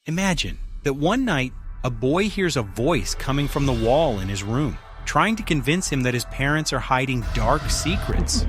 Imagine that one night, a boy hears a voice coming from the wall in his room, trying to convince him that his parents are hiding dark secrets.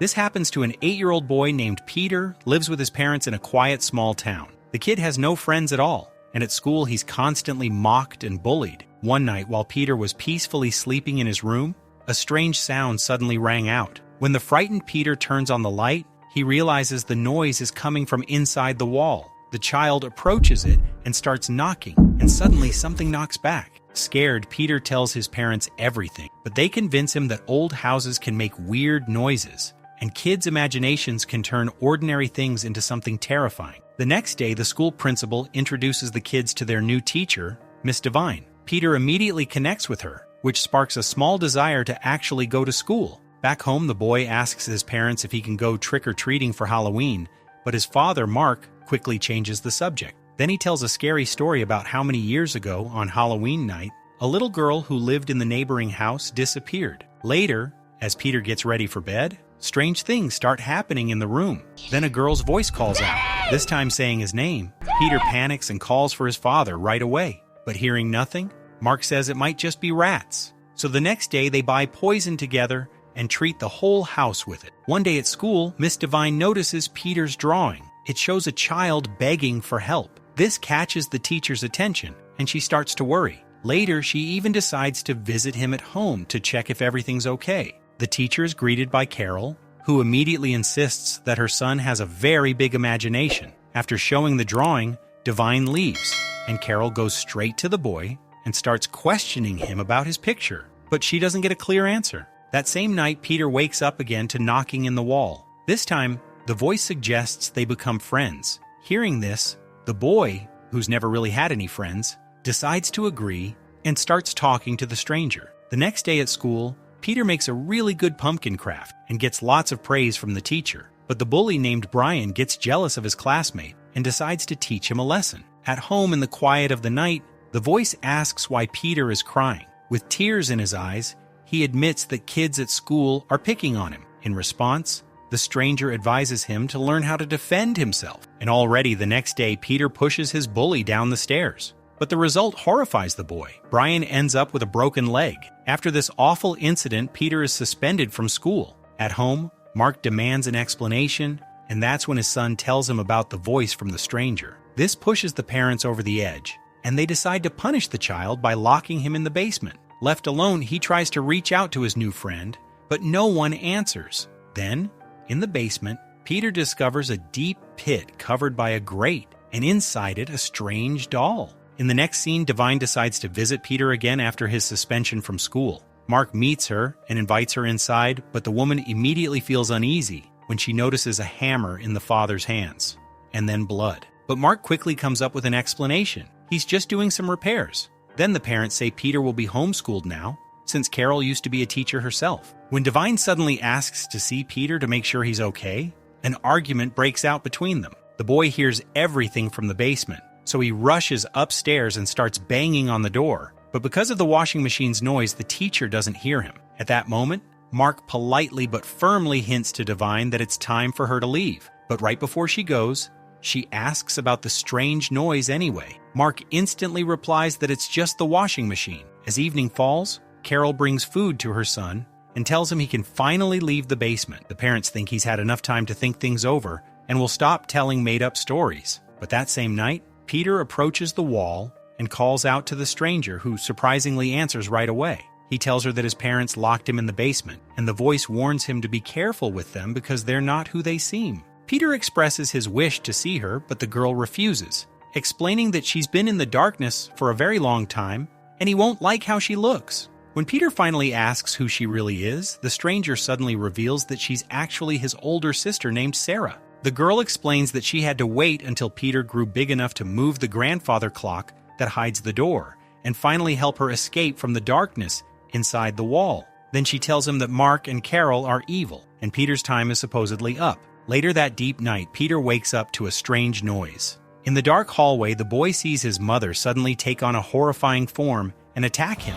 This happens to an 8-year-old boy named Peter, lives with his parents in a quiet small town. The kid has no friends at all, and at school he's constantly mocked and bullied. One night, while Peter was peacefully sleeping in his room, a strange sound suddenly rang out. When the frightened Peter turns on the light, he realizes the noise is coming from inside the wall. The child approaches it and starts knocking, and suddenly something knocks back. Scared, Peter tells his parents everything, but they convince him that old houses can make weird noises, and kids' imaginations can turn ordinary things into something terrifying. The next day, the school principal introduces the kids to their new teacher, Miss Devine. Peter immediately connects with her, which sparks a small desire to actually go to school. Back home, the boy asks his parents if he can go trick-or-treating for Halloween, but his father, Mark, quickly changes the subject. Then he tells a scary story about how many years ago, on Halloween night, a little girl who lived in the neighboring house disappeared. Later, as Peter gets ready for bed, strange things start happening in the room. Then a girl's voice calls out, this time saying his name. Peter panics and calls for his father right away. But hearing nothing, Mark says it might just be rats. So the next day they buy poison together and treat the whole house with it. One day at school, Miss Devine notices Peter's drawing. It shows a child begging for help. This catches the teacher's attention, and she starts to worry. Later, she even decides to visit him at home to check if everything's okay. The teacher is greeted by Carol, who immediately insists that her son has a very big imagination. After showing the drawing, Devine leaves, and Carol goes straight to the boy and starts questioning him about his picture, but she doesn't get a clear answer. That same night, Peter wakes up again to knocking in the wall. This time, the voice suggests they become friends. Hearing this, the boy, who's never really had any friends, decides to agree and starts talking to the stranger. The next day at school, Peter makes a really good pumpkin craft and gets lots of praise from the teacher. But the bully named Brian gets jealous of his classmate and decides to teach him a lesson. At home in the quiet of the night, the voice asks why Peter is crying. With tears in his eyes, he admits that kids at school are picking on him. In response, the stranger advises him to learn how to defend himself. And already the next day, Peter pushes his bully down the stairs. But the result horrifies the boy. Brian ends up with a broken leg. After this awful incident, Peter is suspended from school. At home, Mark demands an explanation, and that's when his son tells him about the voice from the stranger. This pushes the parents over the edge, and they decide to punish the child by locking him in the basement. Left alone, he tries to reach out to his new friend, but no one answers. Then, in the basement, Peter discovers a deep pit covered by a grate, and inside it a strange doll. In the next scene, Devine decides to visit Peter again after his suspension from school. Mark meets her and invites her inside, but the woman immediately feels uneasy when she notices a hammer in the father's hands, and then blood. But Mark quickly comes up with an explanation. He's just doing some repairs. Then the parents say Peter will be homeschooled now, since Carol used to be a teacher herself. When Devine suddenly asks to see Peter to make sure he's okay, an argument breaks out between them. The boy hears everything from the basement, so he rushes upstairs and starts banging on the door. But because of the washing machine's noise, the teacher doesn't hear him. At that moment, Mark politely but firmly hints to Devine that it's time for her to leave. But right before she goes, she asks about the strange noise anyway. Mark instantly replies that it's just the washing machine. As evening falls, Carol brings food to her son and tells him he can finally leave the basement. The parents think he's had enough time to think things over and will stop telling made-up stories. But that same night, Peter approaches the wall and calls out to the stranger, who surprisingly answers right away. He tells her that his parents locked him in the basement, and the voice warns him to be careful with them because they're not who they seem. Peter expresses his wish to see her, but the girl refuses, explaining that she's been in the darkness for a very long time, and he won't like how she looks. When Peter finally asks who she really is, the stranger suddenly reveals that she's actually his older sister named Sarah. The girl explains that she had to wait until Peter grew big enough to move the grandfather clock that hides the door, and finally help her escape from the darkness inside the wall. Then she tells him that Mark and Carol are evil, and Peter's time is supposedly up. Later that deep night, Peter wakes up to a strange noise. In the dark hallway, the boy sees his mother suddenly take on a horrifying form and attack him.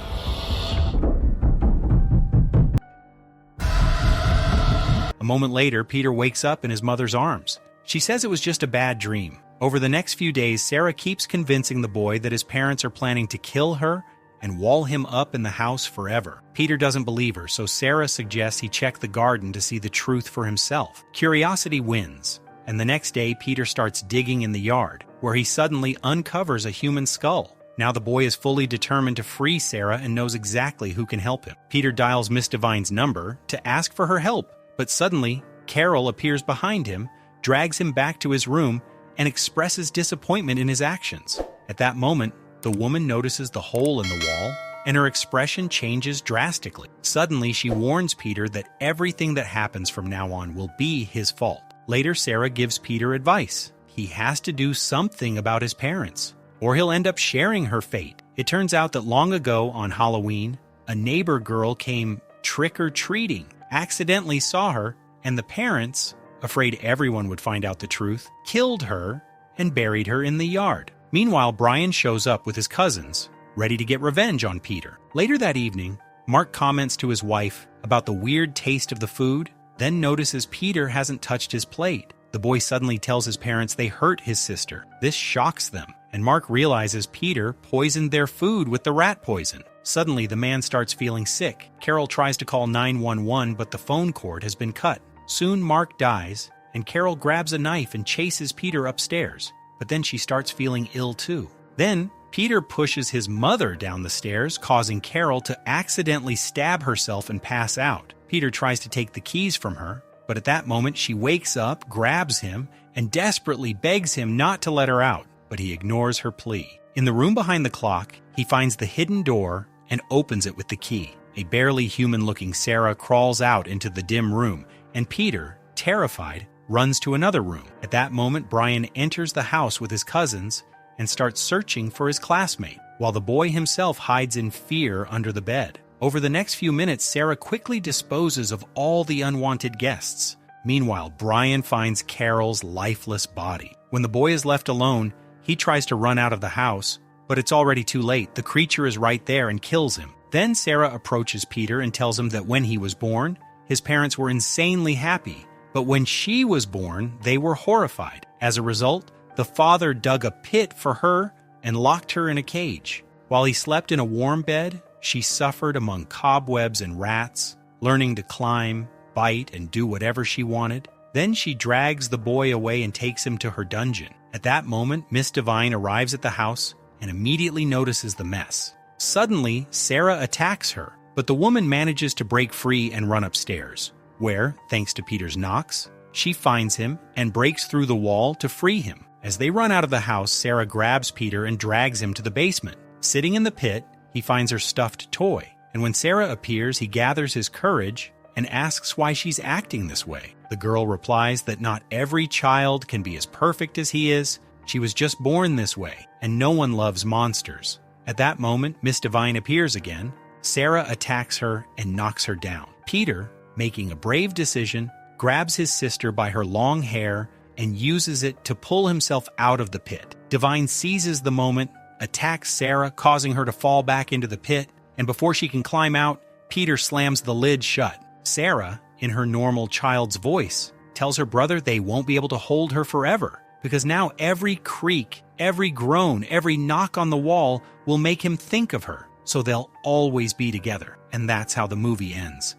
A moment later, Peter wakes up in his mother's arms. She says it was just a bad dream. Over the next few days, Sarah keeps convincing the boy that his parents are planning to kill her and wall him up in the house forever. Peter doesn't believe her, so Sarah suggests he check the garden to see the truth for himself. Curiosity wins, and the next day Peter starts digging in the yard, where he suddenly uncovers a human skull. Now the boy is fully determined to free Sarah and knows exactly who can help him. Peter dials Miss Devine's number to ask for her help, but suddenly Carol appears behind him, drags him back to his room, and expresses disappointment in his actions. At that moment, the woman notices the hole in the wall, and her expression changes drastically. Suddenly, she warns Peter that everything that happens from now on will be his fault. Later, Sarah gives Peter advice. He has to do something about his parents, or he'll end up sharing her fate. It turns out that long ago on Halloween, a neighbor girl came trick-or-treating, accidentally saw her, and the parents, afraid everyone would find out the truth, killed her and buried her in the yard. Meanwhile, Brian shows up with his cousins, ready to get revenge on Peter. Later that evening, Mark comments to his wife about the weird taste of the food, then notices Peter hasn't touched his plate. The boy suddenly tells his parents they hurt his sister. This shocks them, and Mark realizes Peter poisoned their food with the rat poison. Suddenly, the man starts feeling sick. Carol tries to call 911, but the phone cord has been cut. Soon, Mark dies, and Carol grabs a knife and chases Peter upstairs. But then she starts feeling ill too. Then, Peter pushes his mother down the stairs, causing Carol to accidentally stab herself and pass out. Peter tries to take the keys from her, but at that moment she wakes up, grabs him, and desperately begs him not to let her out, but he ignores her plea. In the room behind the clock, he finds the hidden door and opens it with the key. A barely human-looking Sarah crawls out into the dim room, and Peter, terrified, runs to another room. At that moment, Brian enters the house with his cousins and starts searching for his classmate, while the boy himself hides in fear under the bed. Over the next few minutes, Sarah quickly disposes of all the unwanted guests. Meanwhile, Brian finds Carol's lifeless body. When the boy is left alone, he tries to run out of the house, but it's already too late. The creature is right there and kills him. Then Sarah approaches Peter and tells him that when he was born, his parents were insanely happy. But when she was born, they were horrified. As a result, the father dug a pit for her and locked her in a cage. While he slept in a warm bed, she suffered among cobwebs and rats, learning to climb, bite, and do whatever she wanted. Then she drags the boy away and takes him to her dungeon. At that moment, Miss Devine arrives at the house and immediately notices the mess. Suddenly, Sarah attacks her, but the woman manages to break free and run upstairs, where, thanks to Peter's knocks, she finds him and breaks through the wall to free him. As they run out of the house, Sarah grabs Peter and drags him to the basement. Sitting in the pit, he finds her stuffed toy, and when Sarah appears, he gathers his courage and asks why she's acting this way. The girl replies that not every child can be as perfect as he is. She was just born this way, and no one loves monsters. At that moment, Miss Devine appears again. Sarah attacks her and knocks her down. Peter, making a brave decision, grabs his sister by her long hair and uses it to pull himself out of the pit. Devine seizes the moment, attacks Sarah, causing her to fall back into the pit, and before she can climb out, Peter slams the lid shut. Sarah, in her normal child's voice, tells her brother they won't be able to hold her forever, because now every creak, every groan, every knock on the wall will make him think of her, so they'll always be together. And that's how the movie ends.